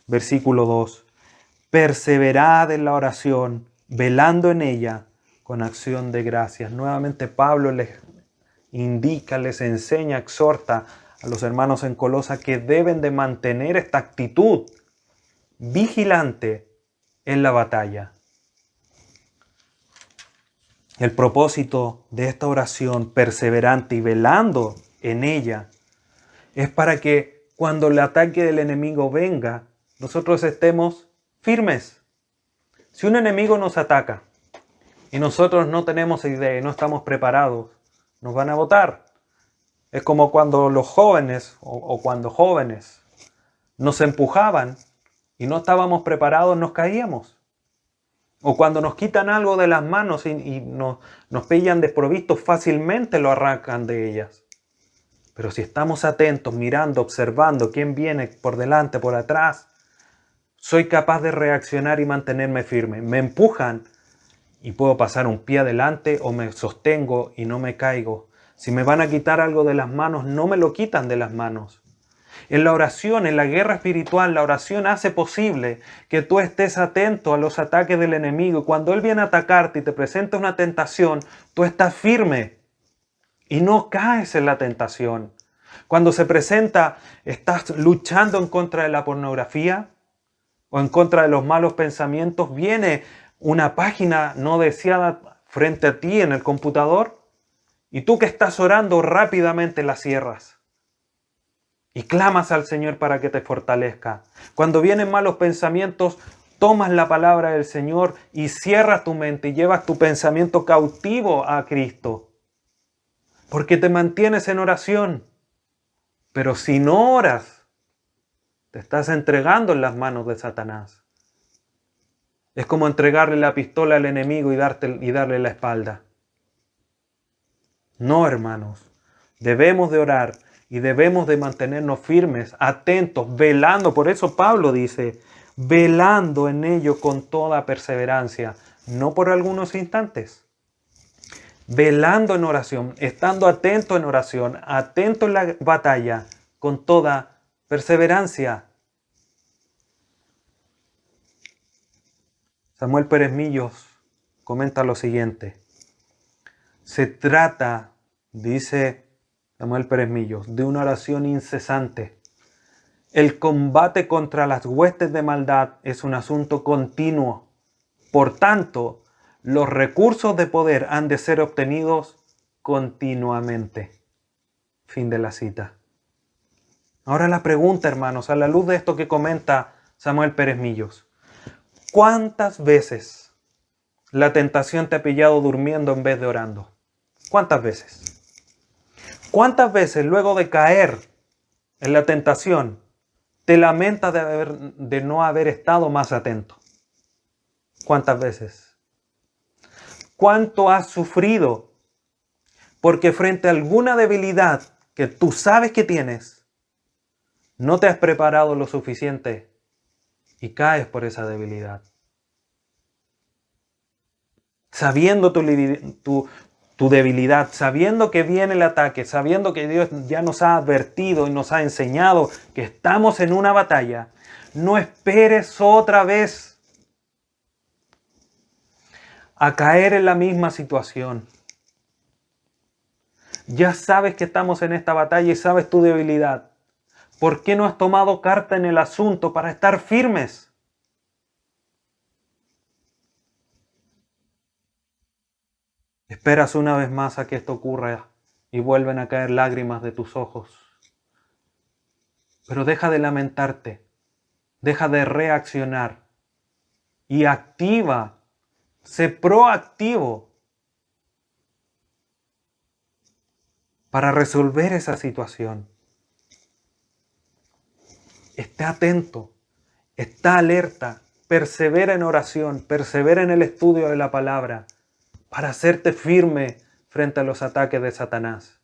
versículo 2. Perseverad en la oración, velando en ella con acción de gracias. Nuevamente Pablo les indica, les enseña, exhorta a los hermanos en Colosa que deben de mantener esta actitud vigilante en la batalla. El propósito de esta oración perseverante y velando en ella es para que cuando el ataque del enemigo venga, nosotros estemos firmes. Si un enemigo nos ataca y nosotros no tenemos idea y no estamos preparados, nos van a botar. Es como cuando los jóvenes o cuando jóvenes nos empujaban y no estábamos preparados, nos caíamos. O cuando nos quitan algo de las manos y nos pillan desprovistos, fácilmente lo arrancan de ellas. Pero si estamos atentos, mirando, observando quién viene por delante, por atrás, soy capaz de reaccionar y mantenerme firme. Me empujan y puedo pasar un pie adelante o me sostengo y no me caigo. Si me van a quitar algo de las manos, no me lo quitan de las manos. En la oración, en la guerra espiritual, la oración hace posible que tú estés atento a los ataques del enemigo. Cuando él viene a atacarte y te presenta una tentación, tú estás firme y no caes en la tentación. Cuando se presenta, estás luchando en contra de la pornografía o en contra de los malos pensamientos, viene una página no deseada frente a ti en el computador y tú que estás orando rápidamente la cierras. Y clamas al Señor para que te fortalezca. Cuando vienen malos pensamientos, tomas la palabra del Señor y cierras tu mente y llevas tu pensamiento cautivo a Cristo. Porque te mantienes en oración. Pero si no oras, te estás entregando en las manos de Satanás. Es como entregarle la pistola al enemigo y darle la espalda. No, hermanos. Debemos de orar. Y debemos de mantenernos firmes, atentos, velando. Por eso Pablo dice, velando en ello con toda perseverancia, no por algunos instantes. Velando en oración, estando atento en oración, atento en la batalla, con toda perseverancia. Samuel Pérez Millos comenta lo siguiente. Se trata, dice Samuel Pérez Millos, de una oración incesante. El combate contra las huestes de maldad es un asunto continuo. Por tanto, los recursos de poder han de ser obtenidos continuamente. Fin de la cita. Ahora la pregunta, hermanos, a la luz de esto que comenta Samuel Pérez Millos. ¿Cuántas veces la tentación te ha pillado durmiendo en vez de orando? ¿Cuántas veces? ¿Cuántas veces luego de caer en la tentación te lamentas de no haber estado más atento? ¿Cuántas veces? ¿Cuánto has sufrido porque frente a alguna debilidad que tú sabes que tienes, no te has preparado lo suficiente y caes por esa debilidad? Sabiendo tu debilidad, sabiendo que viene el ataque, sabiendo que Dios ya nos ha advertido y nos ha enseñado que estamos en una batalla, no esperes otra vez a caer en la misma situación. Ya sabes que estamos en esta batalla y sabes tu debilidad. ¿Por qué no has tomado carta en el asunto para estar firmes? Esperas una vez más a que esto ocurra y vuelven a caer lágrimas de tus ojos. Pero deja de lamentarte, deja de reaccionar y activa, sé proactivo para resolver esa situación. Está atento, está alerta, persevera en oración, persevera en el estudio de la palabra para hacerte firme frente a los ataques de Satanás.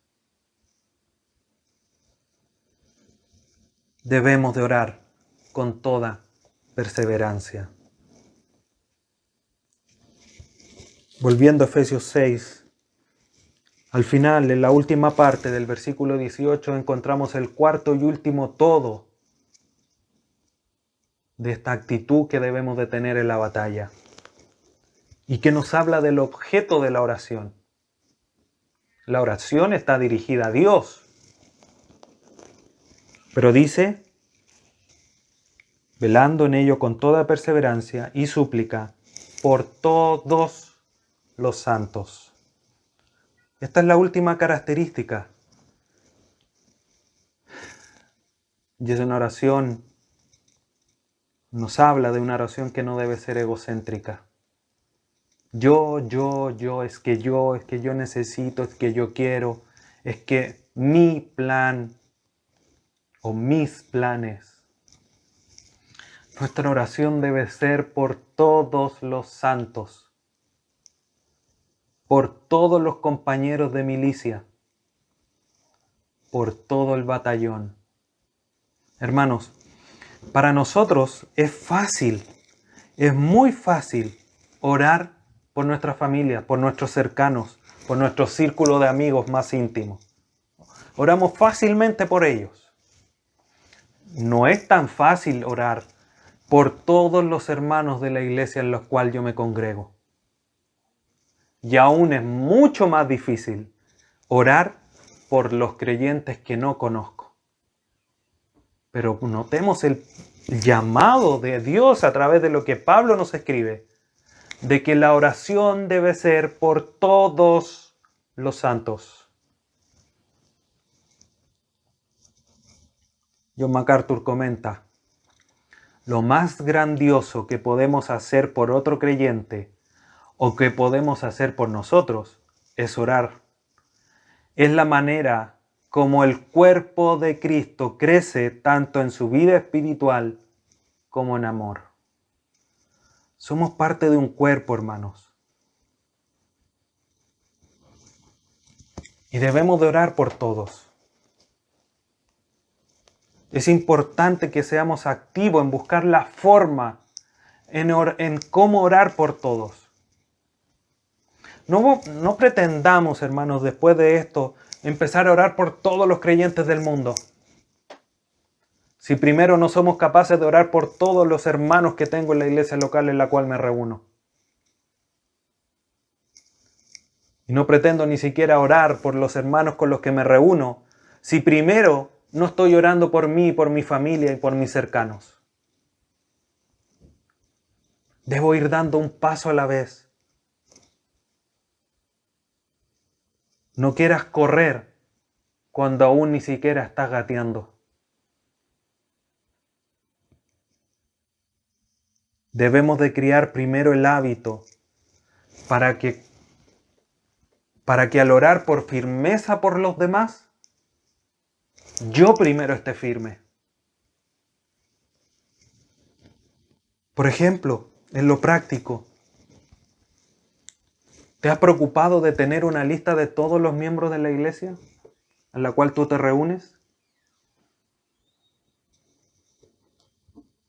Debemos de orar con toda perseverancia. Volviendo a Efesios 6, al final, en la última parte del versículo 18, encontramos el cuarto y último todo de esta actitud que debemos de tener en la batalla y que nos habla del objeto de la oración. La oración está dirigida a Dios, pero dice, velando en ello con toda perseverancia y súplica por todos los santos. Esta es la última característica. Y es una oración, nos habla de una oración que no debe ser egocéntrica. Yo, es que yo necesito, es que yo quiero, es que mi plan o mis planes. Nuestra oración debe ser por todos los santos, por todos los compañeros de milicia, por todo el batallón. Hermanos, para nosotros es fácil, es muy fácil orar por nuestra familia, por nuestros cercanos, por nuestro círculo de amigos más íntimos. Oramos fácilmente por ellos. No es tan fácil orar por todos los hermanos de la iglesia en los cuales yo me congrego. Y aún es mucho más difícil orar por los creyentes que no conozco. Pero notemos el llamado de Dios a través de lo que Pablo nos escribe, de que la oración debe ser por todos los santos. John MacArthur comenta, lo más grandioso que podemos hacer por otro creyente o que podemos hacer por nosotros es orar. Es la manera como el cuerpo de Cristo crece tanto en su vida espiritual como en amor. Somos parte de un cuerpo, hermanos. Y debemos de orar por todos. Es importante que seamos activos en buscar la forma, en cómo orar por todos. No pretendamos, hermanos, después de esto, empezar a orar por todos los creyentes del mundo. Si primero no somos capaces de orar por todos los hermanos que tengo en la iglesia local en la cual me reúno. Y no pretendo ni siquiera orar por los hermanos con los que me reúno, si primero no estoy orando por mí, por mi familia y por mis cercanos. Debo ir dando un paso a la vez. No quieras correr cuando aún ni siquiera estás gateando. Debemos de criar primero el hábito para que al orar por firmeza por los demás, yo primero esté firme. Por ejemplo, en lo práctico, ¿te has preocupado de tener una lista de todos los miembros de la iglesia en la cual tú te reúnes?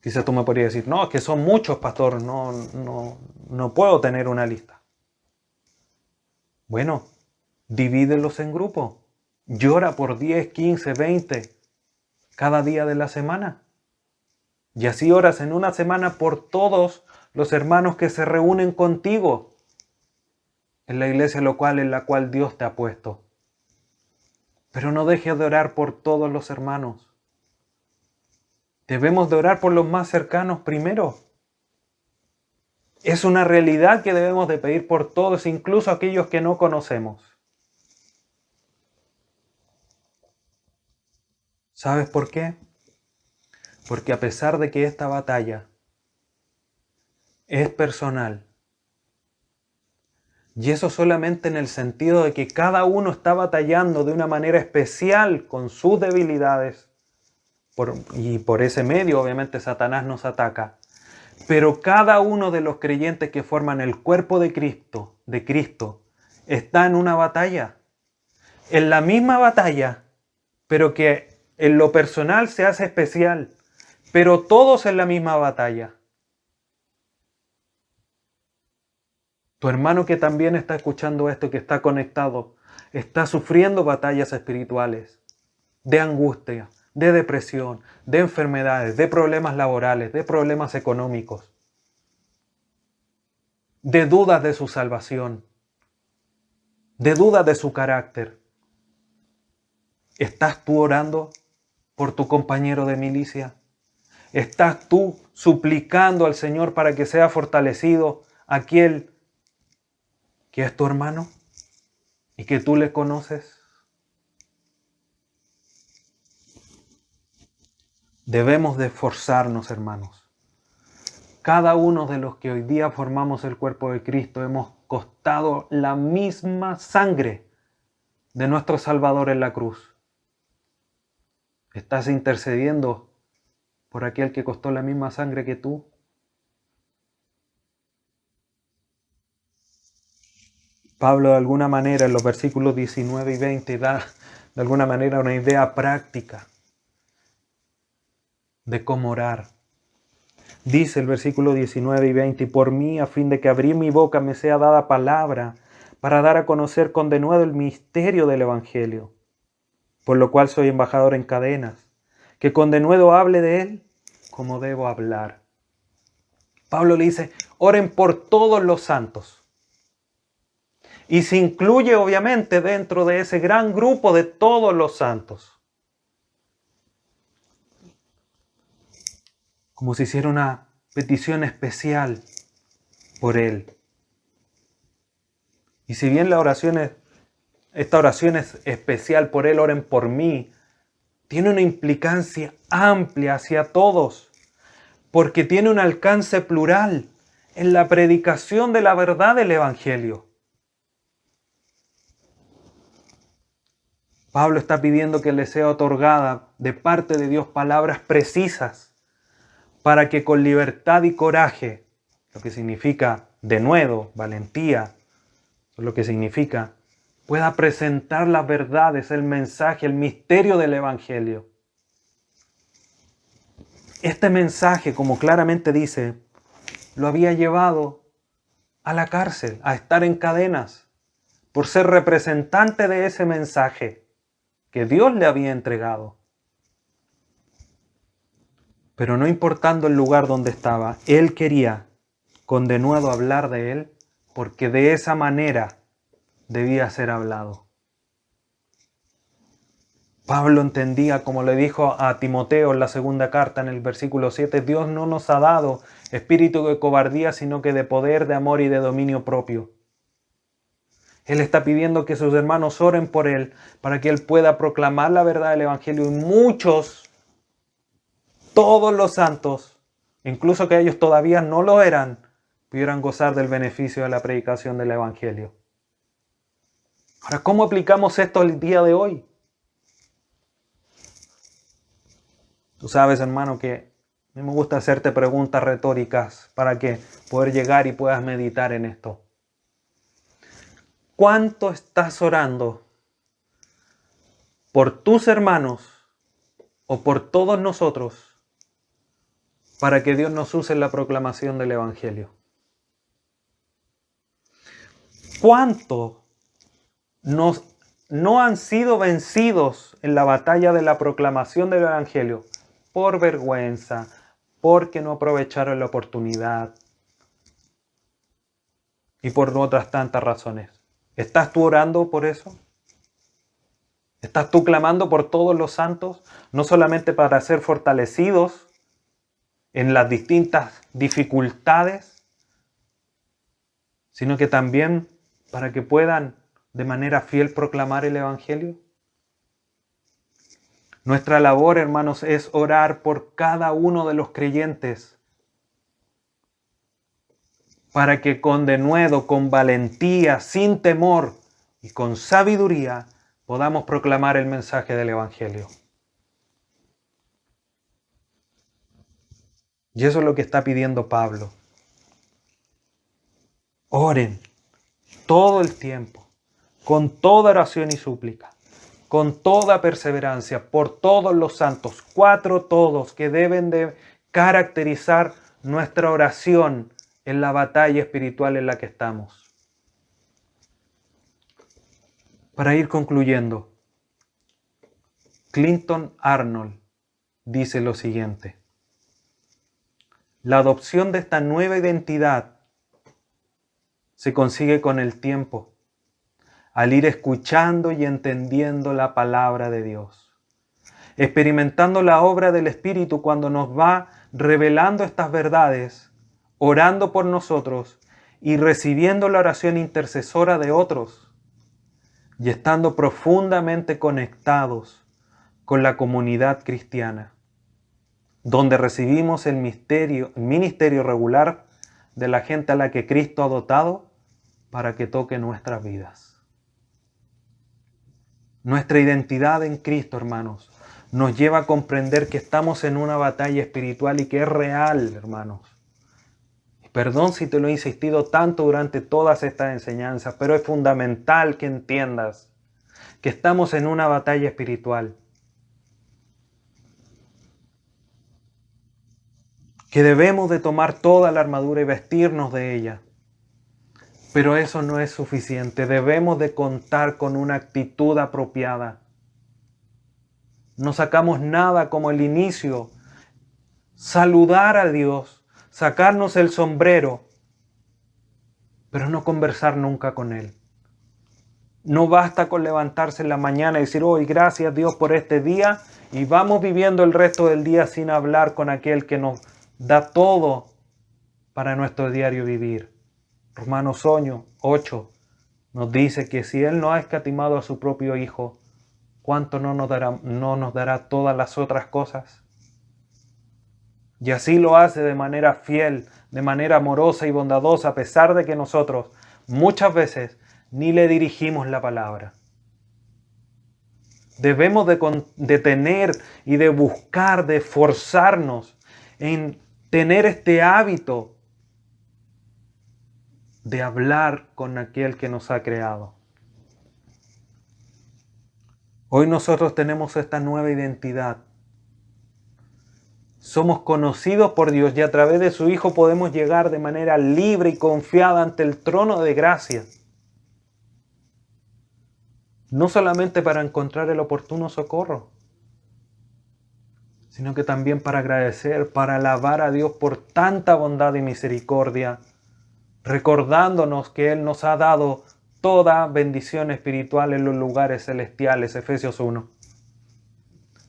Quizás tú me podrías decir, no, es que son muchos, pastor, no puedo tener una lista. Bueno, divídelos en grupos. Llora por 10, 15, 20 cada día de la semana. Y así oras en una semana por todos los hermanos que se reúnen contigo en la iglesia local en la cual Dios te ha puesto. Pero no dejes de orar por todos los hermanos. Debemos de orar por los más cercanos primero. Es una realidad que debemos de pedir por todos, incluso aquellos que no conocemos. ¿Sabes por qué? Porque a pesar de que esta batalla es personal, y eso solamente en el sentido de que cada uno está batallando de una manera especial con sus debilidades, y por ese medio obviamente Satanás nos ataca, pero cada uno de los creyentes que forman el cuerpo de Cristo, está en una batalla, en la misma batalla, pero que en lo personal se hace especial, pero todos en la misma batalla. Tu hermano que también está escuchando esto, que está conectado, está sufriendo batallas espirituales, de angustia, de depresión, de enfermedades, de problemas laborales, de problemas económicos, de dudas de su salvación, de dudas de su carácter. ¿Estás tú orando por tu compañero de milicia? ¿Estás tú suplicando al Señor para que sea fortalecido aquel que es tu hermano y que tú le conoces? Debemos de esforzarnos, hermanos. Cada uno de los que hoy día formamos el cuerpo de Cristo hemos costado la misma sangre de nuestro Salvador en la cruz. ¿Estás intercediendo por aquel que costó la misma sangre que tú? Pablo de alguna manera en los versículos 19 y 20 da de alguna manera una idea práctica de cómo orar. Dice el versículo 19 y 20, y por mí, a fin de que abrir mi boca me sea dada palabra para dar a conocer con denuedo el misterio del Evangelio, por lo cual soy embajador en cadenas, que con denuedo hable de él como debo hablar. Pablo le dice, oren por todos los santos. Y se incluye obviamente dentro de ese gran grupo de todos los santos. Como si hiciera una petición especial por él. Y si bien esta oración es especial por él, oren por mí, tiene una implicancia amplia hacia todos, porque tiene un alcance plural en la predicación de la verdad del Evangelio. Pablo está pidiendo que le sea otorgada de parte de Dios palabras precisas para que con libertad y coraje, lo que significa denuedo, valentía, lo que significa, pueda presentar las verdades, el mensaje, el misterio del Evangelio. Este mensaje, como claramente dice, lo había llevado a la cárcel, a estar en cadenas, por ser representante de ese mensaje que Dios le había entregado. Pero no importando el lugar donde estaba, él quería con denuedo hablar de él, porque de esa manera debía ser hablado. Pablo entendía, como le dijo a Timoteo en la segunda carta en el versículo 7, Dios no nos ha dado espíritu de cobardía, sino que de poder, de amor y de dominio propio. Él está pidiendo que sus hermanos oren por él para que él pueda proclamar la verdad del Evangelio. Y muchos, todos los santos, incluso que ellos todavía no lo eran, pudieran gozar del beneficio de la predicación del Evangelio. Ahora, ¿cómo aplicamos esto el día de hoy? Tú sabes, hermano, que a mí me gusta hacerte preguntas retóricas para que poder llegar y puedas meditar en esto. ¿Cuánto estás orando por tus hermanos o por todos nosotros para que Dios nos use en la proclamación del Evangelio? ¿Cuánto no han sido vencidos en la batalla de la proclamación del Evangelio por vergüenza, porque no aprovecharon la oportunidad y por otras tantas razones? ¿Estás tú orando por eso? ¿Estás tú clamando por todos los santos? No solamente para ser fortalecidos en las distintas dificultades, sino que también para que puedan de manera fiel proclamar el Evangelio. Nuestra labor, hermanos, es orar por cada uno de los creyentes para que con denuedo, con valentía, sin temor y con sabiduría podamos proclamar el mensaje del Evangelio. Y eso es lo que está pidiendo Pablo. Oren todo el tiempo, con toda oración y súplica, con toda perseverancia, por todos los santos, 4 todos que deben de caracterizar nuestra oración en la batalla espiritual en la que estamos. Para ir concluyendo, Clinton Arnold dice lo siguiente: la adopción de esta nueva identidad se consigue con el tiempo, al ir escuchando y entendiendo la palabra de Dios, experimentando la obra del Espíritu cuando nos va revelando estas verdades, orando por nosotros y recibiendo la oración intercesora de otros, y estando profundamente conectados con la comunidad cristiana, donde recibimos el ministerio regular de la gente a la que Cristo ha dotado para que toque nuestras vidas. Nuestra identidad en Cristo, hermanos, nos lleva a comprender que estamos en una batalla espiritual y que es real, hermanos. Perdón si te lo he insistido tanto durante todas estas enseñanzas, pero es fundamental que entiendas que estamos en una batalla espiritual. Que debemos de tomar toda la armadura y vestirnos de ella. Pero eso no es suficiente. Debemos de contar con una actitud apropiada. No sacamos nada como el inicio. Saludar a Dios, sacarnos el sombrero, pero no conversar nunca con Él. No basta con levantarse en la mañana y decir, hoy gracias Dios por este día, y vamos viviendo el resto del día sin hablar con aquel que nos da todo para nuestro diario vivir. Romanos 8 nos dice que si Él no ha escatimado a su propio Hijo, ¿cuánto no nos dará todas las otras cosas? Y así lo hace de manera fiel, de manera amorosa y bondadosa, a pesar de que nosotros muchas veces ni le dirigimos la palabra. Debemos de tener y de buscar, de esforzarnos en tener este hábito de hablar con aquel que nos ha creado. Hoy nosotros tenemos esta nueva identidad. Somos conocidos por Dios y a través de su Hijo podemos llegar de manera libre y confiada ante el trono de gracia. No solamente para encontrar el oportuno socorro, sino que también para agradecer, para alabar a Dios por tanta bondad y misericordia, recordándonos que Él nos ha dado toda bendición espiritual en los lugares celestiales, Efesios 1.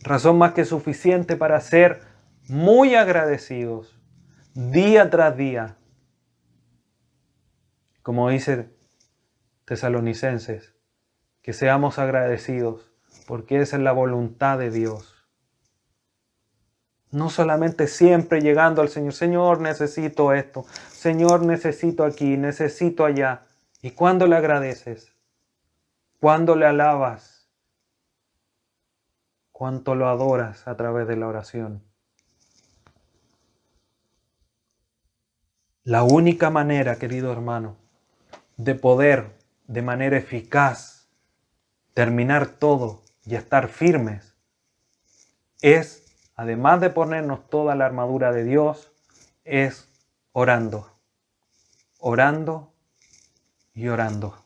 Razón más que suficiente para ser muy agradecidos día tras día. Como dice Tesalonicenses, que seamos agradecidos, porque esa es la voluntad de Dios. No solamente siempre llegando al Señor, Señor, necesito esto, Señor, necesito aquí, necesito allá. ¿Y cuándo le agradeces? ¿Cuándo le alabas? ¿Cuánto lo adoras a través de la oración? La única manera, querido hermano, de poder de manera eficaz terminar todo y estar firmes es, además de ponernos toda la armadura de Dios, es orando, orando y orando.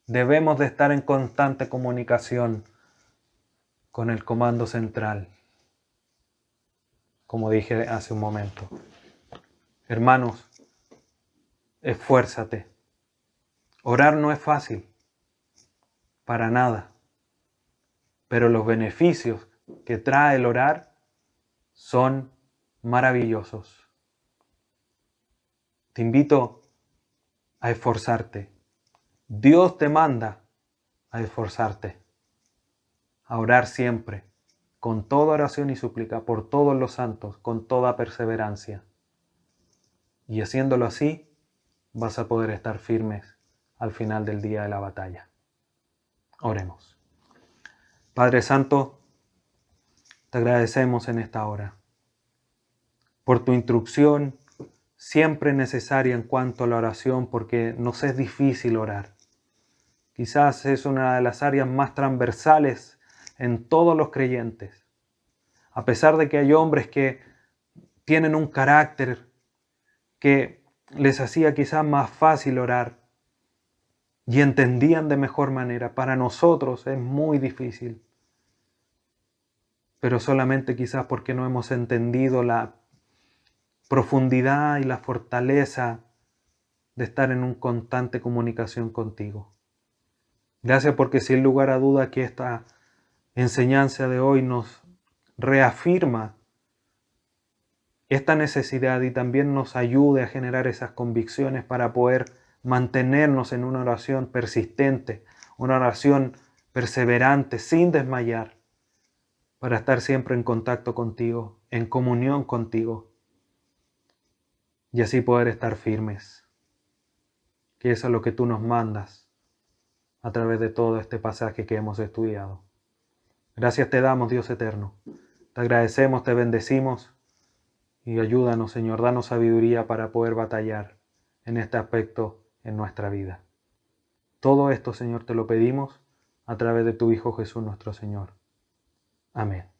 Debemos de estar en constante comunicación con el comando central, como dije hace un momento. Hermanos, esfuérzate. Orar no es fácil, para nada, pero los beneficios que trae el orar son maravillosos. Te invito a esforzarte. Dios te manda a esforzarte, a orar siempre, con toda oración y súplica, por todos los santos, con toda perseverancia. Y haciéndolo así, vas a poder estar firmes al final del día de la batalla. Oremos. Padre Santo, te agradecemos en esta hora por tu instrucción siempre necesaria en cuanto a la oración, porque nos es difícil orar. Quizás es una de las áreas más transversales en todos los creyentes. A pesar de que hay hombres que tienen un carácter que les hacía quizás más fácil orar y entendían de mejor manera, para nosotros es muy difícil. Pero solamente quizás porque no hemos entendido la profundidad y la fortaleza de estar en una constante comunicación contigo. Gracias porque sin lugar a duda que esta enseñanza de hoy nos reafirma esta necesidad y también nos ayude a generar esas convicciones para poder mantenernos en una oración persistente, una oración perseverante, sin desmayar, para estar siempre en contacto contigo, en comunión contigo, y así poder estar firmes, que eso es lo que tú nos mandas a través de todo este pasaje que hemos estudiado. Gracias te damos, Dios eterno. Te agradecemos, te bendecimos y ayúdanos, Señor, danos sabiduría para poder batallar en este aspecto en nuestra vida. Todo esto, Señor, te lo pedimos a través de tu Hijo Jesús nuestro Señor. Amén.